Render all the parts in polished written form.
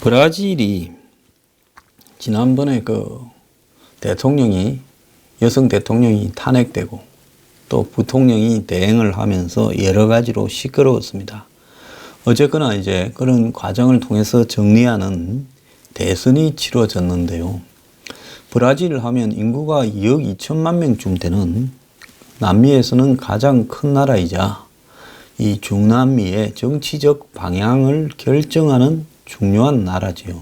브라질이 지난번에 여성 대통령이 탄핵되고 또 부통령이 대행을 하면서 여러 가지로 시끄러웠습니다. 어쨌거나 이제 그런 과정을 통해서 정리하는 대선이 치러졌는데요. 브라질 하면 인구가 2억 2천만 명쯤 되는 남미에서는 가장 큰 나라이자 이 중남미의 정치적 방향을 결정하는 중요한 나라지요.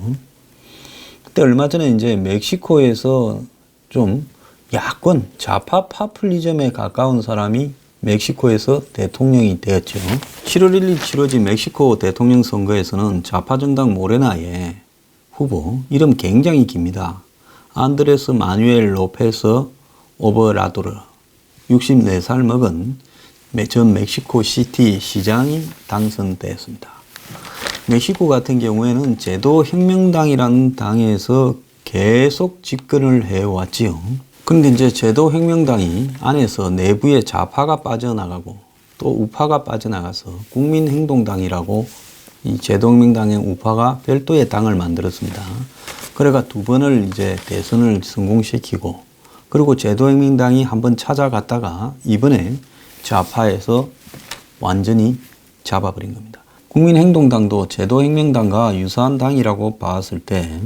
그때 얼마 전에 이제 멕시코에서 좀 야권 좌파 파퓰리즘에 가까운 사람이 멕시코에서 대통령이 되었죠. 7월 1일 치러진 멕시코 대통령 선거에서는 좌파 정당 모레나의 후보, 이름 굉장히 깁니다. 안드레스 마누엘 로페스 오브라도르, 64살 먹은 전 멕시코 시티 시장이 당선되었습니다. 멕시코 같은 경우에는 제도혁명당이라는 당에서 계속 집권을 해왔지요. 그런데 이제 제도혁명당이 안에서 내부에 좌파가 빠져나가고 또 우파가 빠져나가서 국민행동당이라고 이 제도혁명당의 우파가 별도의 당을 만들었습니다. 그래가 두 번을 이제 대선을 성공시키고, 그리고 제도혁명당이 한번 찾아갔다가 이번에 좌파에서 완전히 잡아버린 겁니다. 국민행동당도 제도혁명당과 유사한 당이라고 봤을 때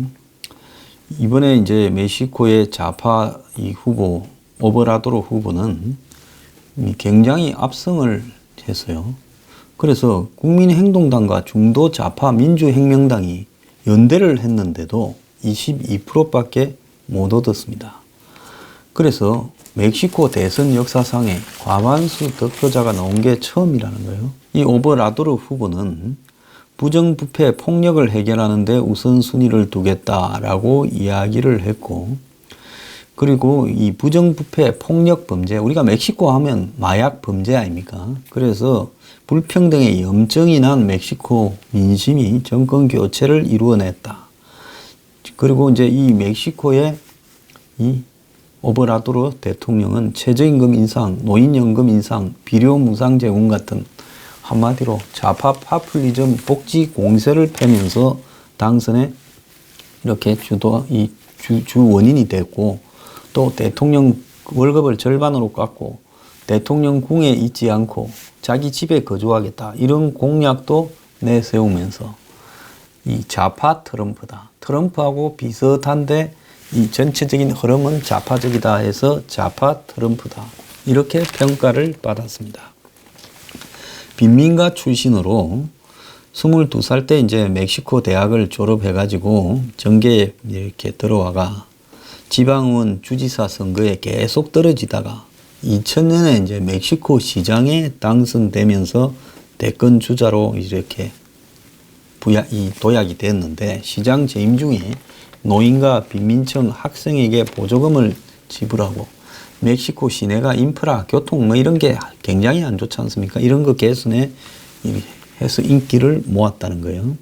이번에 이제 멕시코의 좌파 이 후보 오브라도르 후보는 굉장히 압승을 했어요. 그래서 국민행동당과 중도 좌파 민주혁명당이 연대를 했는데도 22%밖에 못 얻었습니다. 그래서 멕시코 대선 역사상에 과반수 득표자가 나온 게 처음이라는 거예요. 이 오브라도르 후보는 부정부패 폭력을 해결하는 데 우선순위를 두겠다라고 이야기를 했고, 그리고 이 부정부패 폭력 범죄, 우리가 멕시코 하면 마약 범죄 아닙니까? 그래서 불평등의 염증이 난 멕시코 민심이 정권 교체를 이루어냈다. 그리고 이제 이 멕시코의 이 오브라도르 대통령은 최저임금 인상, 노인연금 인상, 비료 무상 제공 같은 한마디로 좌파 파퓰리즘 복지 공세를 펴면서 당선에 이렇게 주 원인이 됐고, 또 대통령 월급을 절반으로 깎고 대통령궁에 있지 않고 자기 집에 거주하겠다, 이런 공약도 내세우면서 이 좌파 트럼프다. 트럼프하고 비슷한데 이 전체적인 흐름은 좌파적이다 해서 좌파 트럼프다, 이렇게 평가를 받았습니다. 빈민가 출신으로 22살 때 이제 멕시코 대학을 졸업해가지고 정계에 이렇게 들어와가 지방의원 주지사 선거에 계속 떨어지다가 2000년에 이제 멕시코 시장에 당선되면서 대권 주자로 이렇게 도약이 됐는데, 시장 재임 중에 노인과 빈민층 학생에게 보조금을 지불하고 멕시코 시내가 인프라, 교통 이런 게 굉장히 안 좋지 않습니까? 이런 거 개선해 해서 인기를 모았다는 거예요.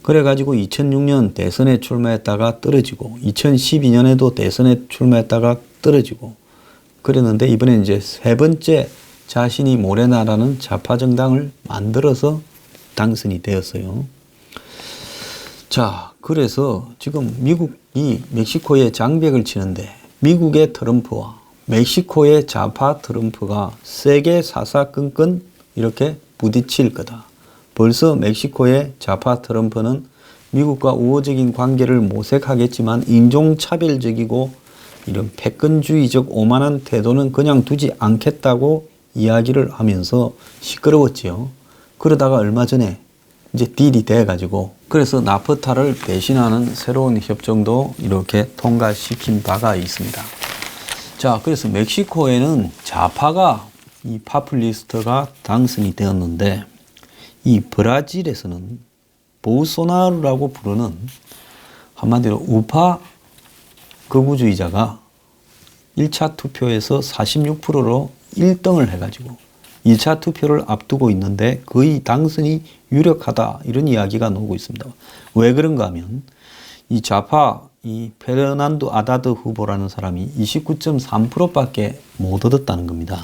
그래가지고 2006년 대선에 출마했다가 떨어지고 2012년에도 대선에 출마했다가 떨어지고 그랬는데, 이번에 이제 세 번째 자신이 모레나라는 좌파 정당을 만들어서 당선이 되었어요. 자, 그래서 지금 미국이 멕시코에 장벽을 치는데 미국의 트럼프와 멕시코의 좌파 트럼프가 세게 사사건건 이렇게 부딪힐 거다. 벌써 멕시코의 좌파 트럼프는 미국과 우호적인 관계를 모색하겠지만 인종차별적이고 이런 패권주의적 오만한 태도는 그냥 두지 않겠다고 이야기를 하면서 시끄러웠지요. 그러다가 얼마 전에 이제 딜이 돼가지고, 그래서 나프타를 대신하는 새로운 협정도 이렇게 통과시킨 바가 있습니다. 자, 그래서 멕시코에는 좌파가 이 파퓰리스트가 당선이 되었는데, 이 브라질에서는 보우소나루라고 부르는 한마디로 우파 극우주의자가 1차 투표에서 46%로 1등을 해가지고 2차 투표를 앞두고 있는데 거의 당선이 유력하다, 이런 이야기가 나오고 있습니다. 왜 그런가 하면 이 좌파 이 페르난도 아다드 후보라는 사람이 29.3%밖에 못 얻었다는 겁니다.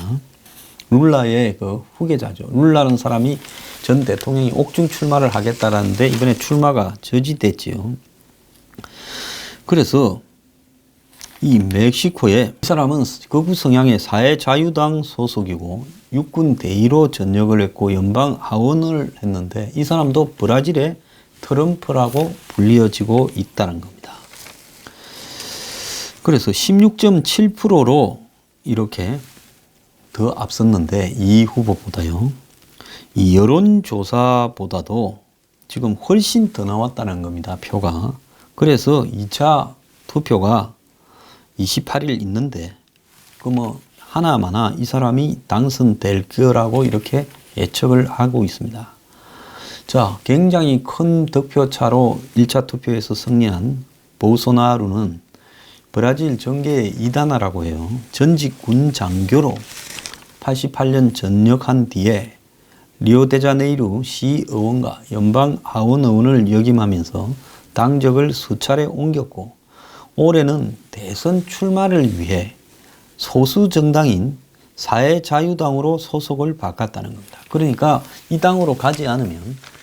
룰라의 그 후계자죠. 룰라는 사람이 전 대통령이 옥중 출마를 하겠다라는데 이번에 출마가 저지됐지요. 그래서 이 멕시코에 이 사람은 극우 성향의 사회자유당 소속이고 육군 대위로 전역을 했고 연방 하원을 했는데 이 사람도 브라질의 트럼프라고 불리어지고 있다는 겁니다. 그래서 16.7%로 이렇게 더 앞섰는데 이 후보보다요. 이 여론조사보다도 지금 훨씬 더 나왔다는 겁니다. 표가. 그래서 2차 투표가 28일 있는데 그 뭐 하나마나 이 사람이 당선될 거라고 이렇게 예측을 하고 있습니다. 자, 굉장히 큰 득표 차로 1차 투표에서 승리한 보소나루는 브라질 정계의 이단아라고 해요. 전직 군 장교로 88년 전역한 뒤에 리오데자네이루 시의원과 연방 하원의원을 역임하면서 당적을 수차례 옮겼고 올해는 대선 출마를 위해 소수 정당인 사회자유당으로 소속을 바꿨다는 겁니다. 그러니까 이 당으로 가지 않으면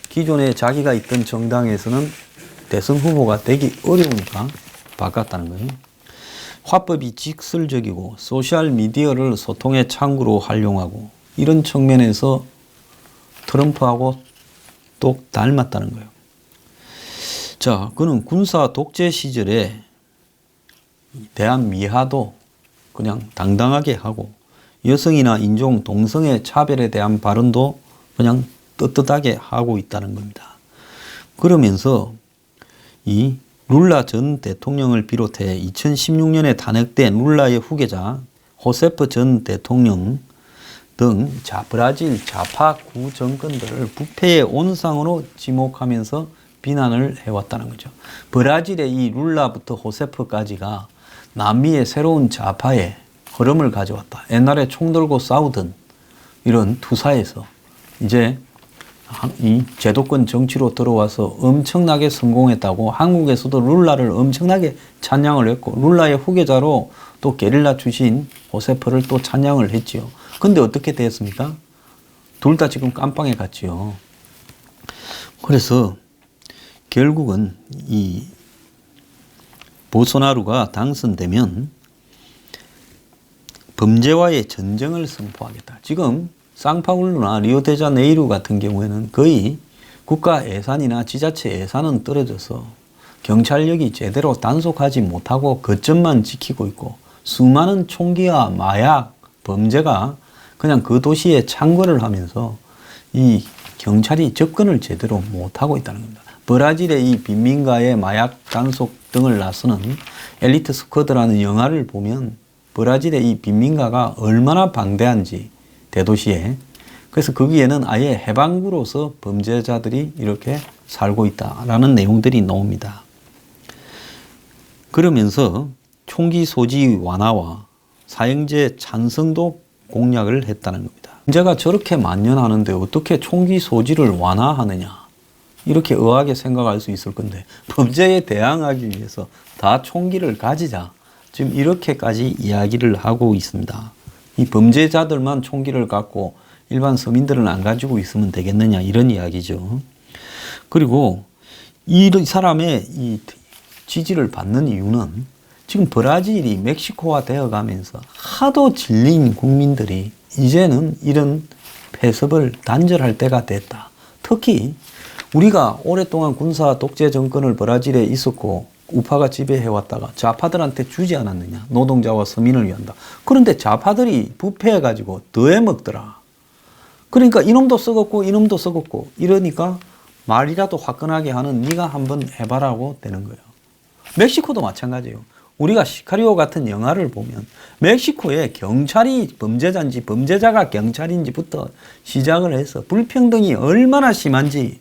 기존에 자기가 있던 정당에서는 대선 후보가 되기 어려우니까 바꿨다는 거예요. 화법이 직설적이고 소셜미디어를 소통의 창구로 활용하고 이런 측면에서 트럼프하고 또 닮았다는 거예요. 자, 그는 군사 독재 시절에 대한 미화도 그냥 당당하게 하고 여성이나 인종, 동성애 차별에 대한 발언도 그냥 떳떳하게 하고 있다는 겁니다. 그러면서 이 룰라 전 대통령을 비롯해 2016년에 탄핵된 룰라의 후계자 호세프 전 대통령 등 브라질 좌파 구정권들을 부패의 온상으로 지목하면서 비난을 해왔다는 거죠. 브라질의 이 룰라부터 호세프까지가 남미의 새로운 좌파의 흐름을 가져왔다. 옛날에 총 들고 싸우던 이런 투사에서 이제 이 제도권 정치로 들어와서 엄청나게 성공했다고 한국에서도 룰라를 엄청나게 찬양을 했고 룰라의 후계자로 또 게릴라 출신 호세프를 또 찬양을 했지요. 근데 어떻게 됐습니까? 둘 다 지금 깜빵에 갔지요. 그래서 결국은 이 보소나루가 당선되면 범죄와의 전쟁을 선포하겠다. 지금 상파울루나 리오데자네이루 같은 경우에는 거의 국가 예산이나 지자체 예산은 떨어져서 경찰력이 제대로 단속하지 못하고 거점만 지키고 있고 수많은 총기와 마약, 범죄가 그냥 그 도시에 창궐을 하면서 이 경찰이 접근을 제대로 못하고 있다는 겁니다. 브라질의 이 빈민가의 마약 단속 등을 나서는 엘리트 스쿼드라는 영화를 보면 브라질의 이 빈민가가 얼마나 방대한지 대도시에 그래서 거기에는 아예 해방구로서 범죄자들이 이렇게 살고 있다라는 내용들이 나옵니다. 그러면서 총기 소지 완화와 사형제 찬성도 공약을 했다는 겁니다. 범죄가 저렇게 만연하는데 어떻게 총기 소지를 완화하느냐 이렇게 의아하게 생각할 수 있을 건데 범죄에 대항하기 위해서 다 총기를 가지자 지금 이렇게까지 이야기를 하고 있습니다. 이 범죄자들만 총기를 갖고 일반 서민들은 안 가지고 있으면 되겠느냐 이런 이야기죠. 그리고 이 사람의 이 지지를 받는 이유는 지금 브라질이 멕시코화 되어가면서 하도 질린 국민들이 이제는 이런 폐섭을 단절할 때가 됐다. 특히 우리가 오랫동안 군사 독재 정권을 브라질에 있었고 우파가 지배해왔다가 좌파들한테 주지 않았느냐. 노동자와 서민을 위한다. 그런데 좌파들이 부패해가지고 더해먹더라. 그러니까 이놈도 썩었고 이놈도 썩었고 이러니까 말이라도 화끈하게 하는 네가 한번 해봐라고 되는 거예요. 멕시코도 마찬가지예요. 우리가 시카리오 같은 영화를 보면 멕시코에 경찰이 범죄자인지 범죄자가 경찰인지부터 시작을 해서 불평등이 얼마나 심한지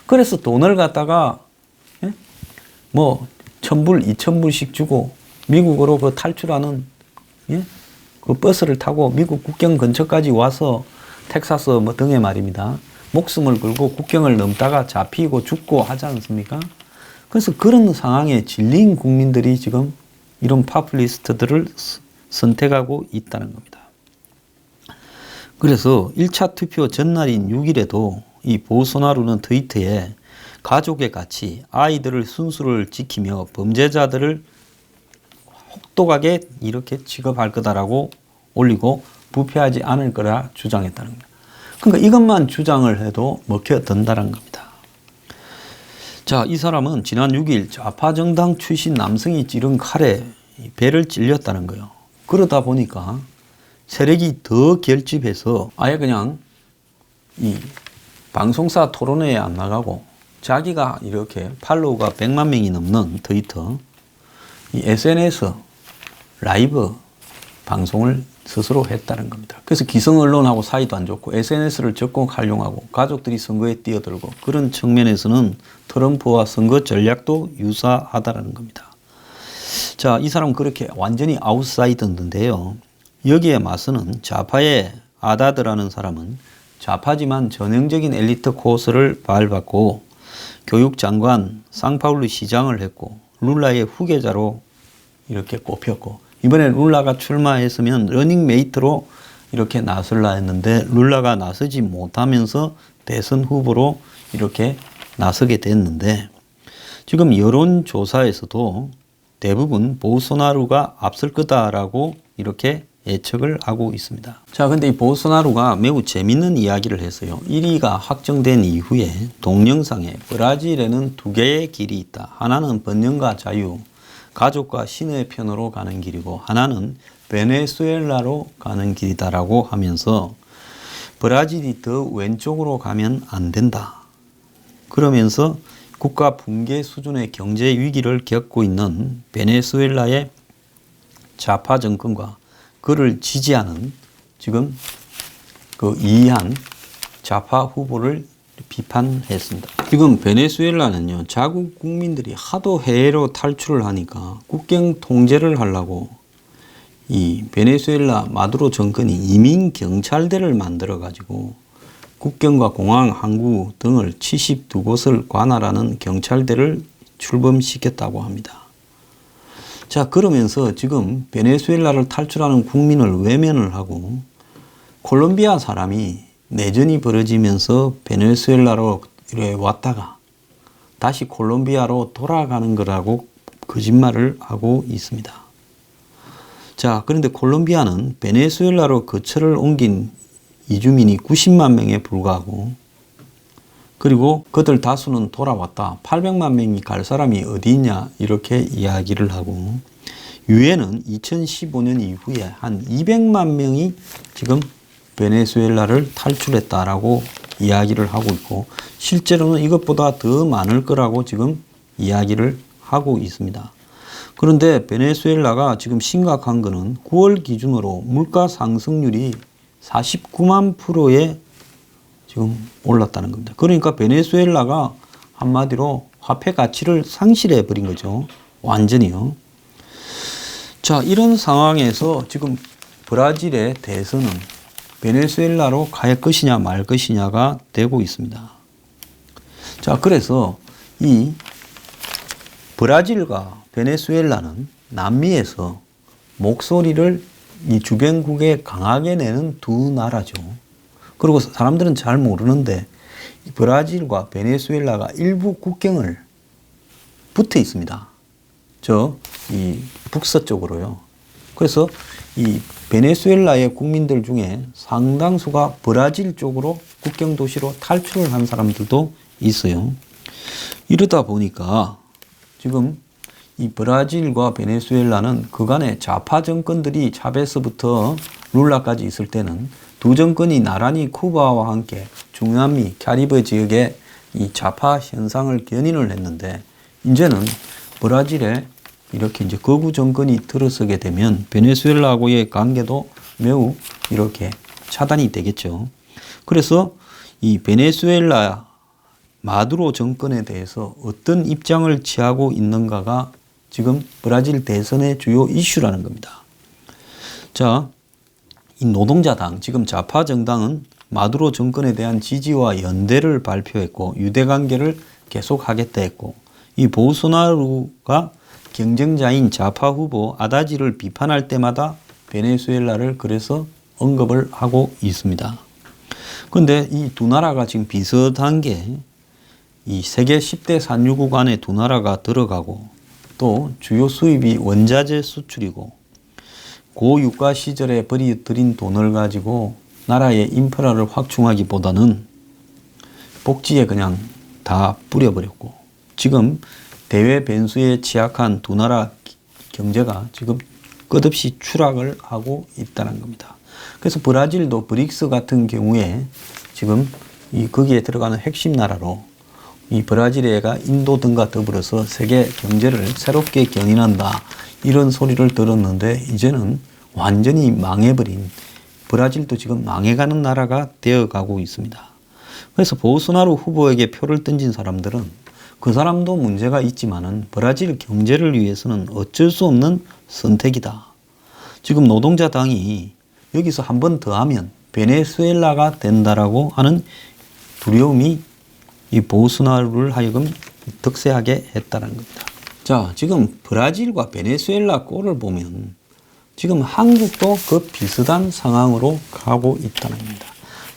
그래서 돈을 갖다가 뭐 1,000불, 2,000불씩 주고 미국으로 그 탈출하는 그 버스를 타고 미국 국경 근처까지 와서 텍사스 뭐 등에 말입니다. 목숨을 걸고 국경을 넘다가 잡히고 죽고 하지 않습니까? 그래서 그런 상황에 질린 국민들이 지금 이런 파퓰리스트들을 선택하고 있다는 겁니다. 그래서 1차 투표 전날인 6일에도 이 보소나루는 트위터에 가족의 가치, 아이들을 순수를 지키며 범죄자들을 혹독하게 이렇게 취급할 거다라고 올리고 부패하지 않을 거라 주장했다는 겁니다. 그러니까 이것만 주장을 해도 먹혀든다는 겁니다. 자, 이 사람은 지난 6일 좌파 정당 출신 남성이 찌른 칼에 배를 찔렸다는 거예요. 그러다 보니까 세력이 더 결집해서 아예 그냥 이 방송사 토론회에 안 나가고 자기가 이렇게 팔로우가 100만 명이 넘는 트위터, 이 SNS 라이브 방송을 스스로 했다는 겁니다. 그래서 기성 언론하고 사이도 안 좋고 SNS를 적극 활용하고 가족들이 선거에 뛰어들고 그런 측면에서는 트럼프와 선거 전략도 유사하다는 겁니다. 자, 이 사람은 그렇게 완전히 아웃사이더인데요. 여기에 맞서는 좌파의 아다드라는 사람은 좌파지만 전형적인 엘리트 코스를 밟았고 교육장관, 상파울루 시장을 했고 룰라의 후계자로 이렇게 꼽혔고 이번에 룰라가 출마했으면 러닝메이트로 이렇게 나설라 했는데 룰라가 나서지 못하면서 대선 후보로 이렇게 나서게 됐는데 지금 여론조사에서도 대부분 보소나루가 앞설 거다라고 이렇게 예측을 하고 있습니다. 자, 근데 이 보소나루가 매우 재밌는 이야기를 했어요. 1위가 확정된 이후에 동영상에 브라질에는 두 개의 길이 있다. 하나는 번영과 자유, 가족과 신의 편으로 가는 길이고 하나는 베네수엘라로 가는 길이다라고 하면서 브라질이 더 왼쪽으로 가면 안 된다. 그러면서 국가 붕괴 수준의 경제 위기를 겪고 있는 베네수엘라의 좌파 정권과 그를 지지하는 지금 그 이한 좌파 후보를 비판했습니다. 지금 베네수엘라는요, 자국 국민들이 하도 해외로 탈출을 하니까 국경 통제를 하려고 이 베네수엘라 마두로 정권이 이민 경찰대를 만들어 가지고 국경과 공항, 항구 등을 72곳을 관할하는 경찰대를 출범시켰다고 합니다. 자, 그러면서 지금 베네수엘라를 탈출하는 국민을 외면을 하고 콜롬비아 사람이 내전이 벌어지면서 베네수엘라로 이렇게 왔다가 다시 콜롬비아로 돌아가는 거라고 거짓말을 하고 있습니다. 자, 그런데 콜롬비아는 베네수엘라로 거처를 옮긴 이주민이 90만 명에 불과하고 그리고 그들 다수는 돌아왔다. 800만 명이 갈 사람이 어디 있냐 이렇게 이야기를 하고 유엔은 2015년 이후에 한 200만 명이 지금 베네수엘라를 탈출했다라고 이야기를 하고 있고 실제로는 이것보다 더 많을 거라고 지금 이야기를 하고 있습니다. 그런데 베네수엘라가 지금 심각한 거는 9월 기준으로 물가 상승률이 49만 %에 지금 올랐다는 겁니다. 그러니까 베네수엘라가 한마디로 화폐 가치를 상실해 버린 거죠. 완전히요. 자, 이런 상황에서 지금 브라질의 대선은 베네수엘라로 갈 것이냐 말 것이냐가 되고 있습니다. 자, 그래서 이 브라질과 베네수엘라는 남미에서 목소리를 이 주변국에 강하게 내는 두 나라죠. 그리고 사람들은 잘 모르는데 브라질과 베네수엘라가 일부 국경을 붙어 있습니다. 이 북서쪽으로요. 그래서 이 베네수엘라의 국민들 중에 상당수가 브라질 쪽으로 국경 도시로 탈출을 한 사람들도 있어요. 이러다 보니까 지금 이 브라질과 베네수엘라는 그간의 좌파 정권들이 차베스부터 룰라까지 있을 때는 두 정권이 나란히 쿠바와 함께 중남미, 카리브 지역의 이 좌파 현상을 견인을 했는데 이제는 브라질에 이렇게 이제 거구 정권이 들어서게 되면 베네수엘라하고의 관계도 매우 이렇게 차단이 되겠죠. 그래서 이 베네수엘라 마두로 정권에 대해서 어떤 입장을 취하고 있는가가 지금 브라질 대선의 주요 이슈라는 겁니다. 자, 이 노동자당, 지금 좌파 정당은 마두로 정권에 대한 지지와 연대를 발표했고 유대 관계를 계속하겠다 했고 이 보소나루가 경쟁자인 좌파 후보 아다지를 비판할 때마다 베네수엘라를 그래서 언급을 하고 있습니다. 그런데 이 두 나라가 지금 비슷한 게 이 세계 10대 산유국 안에 두 나라가 들어가고 또 주요 수입이 원자재 수출이고 고유가 시절에 들인 돈을 가지고 나라의 인프라를 확충하기보다는 복지에 그냥 다 뿌려버렸고 지금 대외 변수에 취약한 두 나라 경제가 지금 끝없이 추락을 하고 있다는 겁니다. 그래서 브라질도 브릭스 같은 경우에 지금 거기에 들어가는 핵심 나라로 이 브라질애가 인도 등과 더불어서 세계 경제를 새롭게 견인한다 이런 소리를 들었는데 이제는 완전히 망해버린 브라질도 지금 망해가는 나라가 되어가고 있습니다. 그래서 보우소나루 후보에게 표를 던진 사람들은 그 사람도 문제가 있지만은 브라질 경제를 위해서는 어쩔 수 없는 선택이다. 지금 노동자당이 여기서 한 번 더 하면 베네수엘라가 된다라고 하는 두려움이 이 보우소나루를 하여금 득세하게 했다는 겁니다. 자, 지금 브라질과 베네수엘라 꼴을 보면 지금 한국도 그 비슷한 상황으로 가고 있다는 겁니다.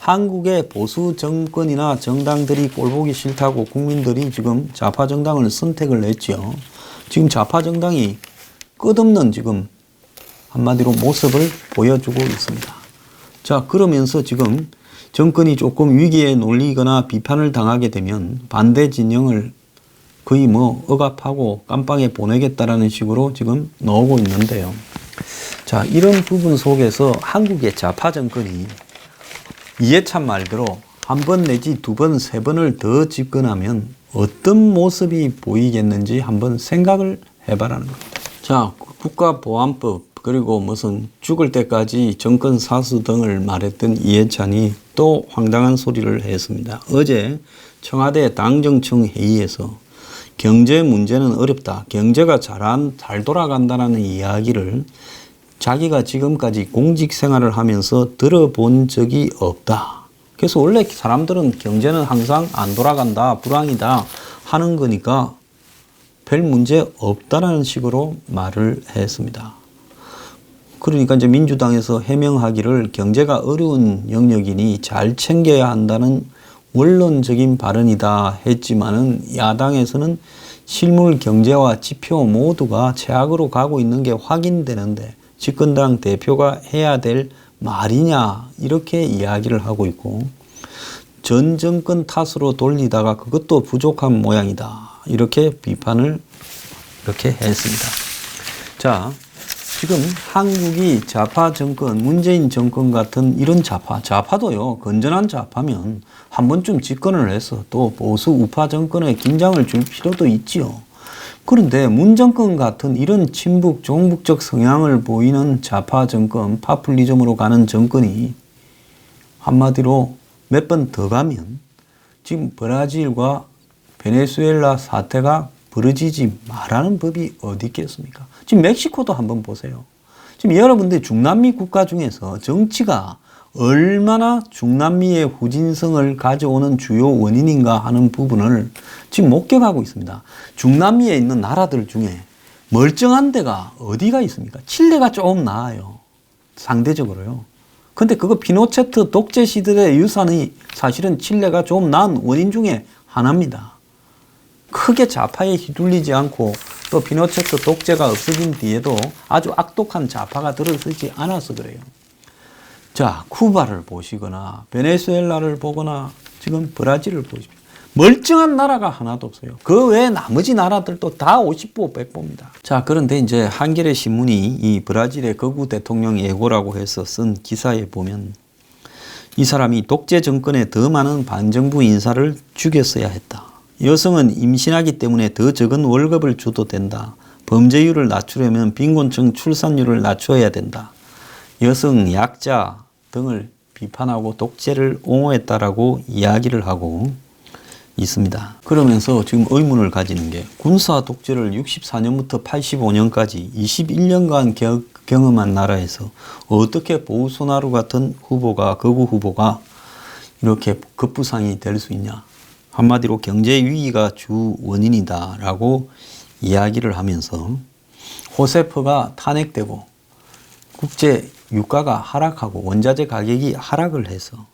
한국의 보수 정권이나 정당들이 꼴 보기 싫다고 국민들이 지금 좌파 정당을 선택을 했죠. 지금 좌파 정당이 끝없는 지금 한마디로 모습을 보여주고 있습니다. 자, 그러면서 지금 정권이 조금 위기에 놀리거나 비판을 당하게 되면 반대 진영을 거의 억압하고 깜빵에 보내겠다라는 식으로 지금 나오고 있는데요. 자, 이런 부분 속에서 한국의 좌파 정권이 이해찬 말대로 한 번 내지 두 번, 세 번을 더 집권하면 어떤 모습이 보이겠는지 한번 생각을 해봐라는 겁니다. 자, 국가보안법 그리고 무슨 죽을 때까지 정권 사수 등을 말했던 이해찬이 또 황당한 소리를 했습니다. 어제 청와대 당정청 회의에서 경제 문제는 어렵다. 경제가 잘 돌아간다는 이야기를 자기가 지금까지 공직 생활을 하면서 들어본 적이 없다. 그래서 원래 사람들은 경제는 항상 안 돌아간다, 불황이다 하는 거니까 별 문제 없다라는 식으로 말을 했습니다. 그러니까 이제 민주당에서 해명하기를 경제가 어려운 영역이니 잘 챙겨야 한다는 원론적인 발언이다 했지만은 야당에서는 실물 경제와 지표 모두가 최악으로 가고 있는 게 확인되는데 집권당 대표가 해야 될 말이냐 이렇게 이야기를 하고 있고 전 정권 탓으로 돌리다가 그것도 부족한 모양이다 이렇게 비판을 이렇게 했습니다. 자, 지금 한국이 좌파 정권, 문재인 정권 같은 이런 좌파도요, 건전한 좌파면 한 번쯤 집권을 해서 또 보수 우파 정권에 긴장을 줄 필요도 있지요. 그런데 문 정권 같은 이런 친북, 종북적 성향을 보이는 좌파 정권, 파퓰리즘으로 가는 정권이 한마디로 몇 번 더 가면 지금 브라질과 베네수엘라 사태가 벌어지지 말라는 법이 어디 있겠습니까? 지금 멕시코도 한번 보세요. 지금 여러분들 중남미 국가 중에서 정치가 얼마나 중남미의 후진성을 가져오는 주요 원인인가 하는 부분을 지금 목격하고 있습니다. 중남미에 있는 나라들 중에 멀쩡한 데가 어디가 있습니까? 칠레가 조금 나아요. 상대적으로요. 근데 그거 피노체트 독재 시대의 유산이 사실은 칠레가 좀 나은 원인 중에 하나입니다. 크게 좌파에 휘둘리지 않고 또 피노체트 독재가 없어진 뒤에도 아주 악독한 좌파가 들어서지 않아서 그래요. 자, 쿠바를 보시거나 베네수엘라를 보거나 지금 브라질을 보십시오. 멀쩡한 나라가 하나도 없어요. 그 외에 나머지 나라들도 다 50보 100보입니다. 자, 그런데 이제 한겨레 신문이 이 브라질의 거구 대통령 예고라고 해서 쓴 기사에 보면 이 사람이 독재 정권에 더 많은 반정부 인사를 죽였어야 했다. 여성은 임신하기 때문에 더 적은 월급을 줘도 된다. 범죄율을 낮추려면 빈곤층 출산율을 낮춰야 된다. 여성, 약자 등을 비판하고 독재를 옹호했다라고 이야기를 하고 있습니다. 그러면서 지금 의문을 가지는 게 군사 독재를 64년부터 85년까지 21년간 경험한 나라에서 어떻게 보우소나루 같은 거구 후보가 이렇게 급부상이 될 수 있냐. 한마디로 경제 위기가 주 원인이다라고 이야기를 하면서 호세프가 탄핵되고 국제 유가가 하락하고 원자재 가격이 하락을 해서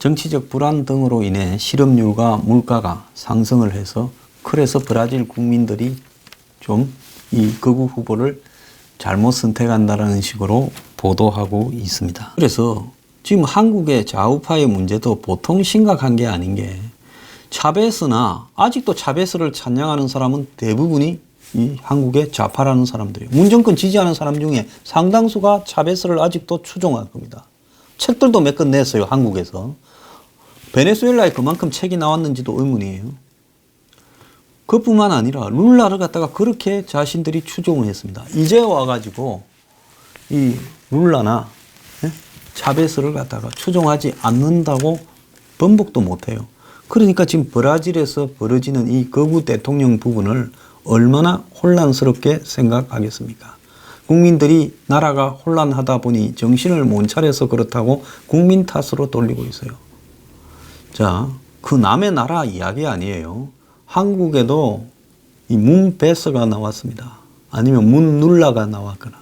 정치적 불안 등으로 인해 실업률과 물가가 상승을 해서 그래서 브라질 국민들이 좀 이 극우 후보를 잘못 선택한다라는 식으로 보도하고 있습니다. 그래서 지금 한국의 좌우파의 문제도 보통 심각한 게 아닌 게 차베스나 아직도 차베스를 찬양하는 사람은 대부분이 이 한국의 좌파라는 사람들이에요. 문정권 지지하는 사람 중에 상당수가 차베스를 아직도 추종할 겁니다. 책들도 몇 권 냈어요. 한국에서. 베네수엘라에 그만큼 책이 나왔는지도 의문이에요. 그뿐만 아니라 룰라를 갖다가 그렇게 자신들이 추종을 했습니다. 이제 와가지고 이 룰라나 차베스를 갖다가 추종하지 않는다고 번복도 못해요. 그러니까 지금 브라질에서 벌어지는 이 거구 대통령 부분을 얼마나 혼란스럽게 생각하겠습니까? 국민들이 나라가 혼란하다 보니 정신을 못 차려서 그렇다고 국민 탓으로 돌리고 있어요. 자, 그 남의 나라 이야기 아니에요. 한국에도 이 문베서가 나왔습니다. 아니면 문룰라가 나왔거나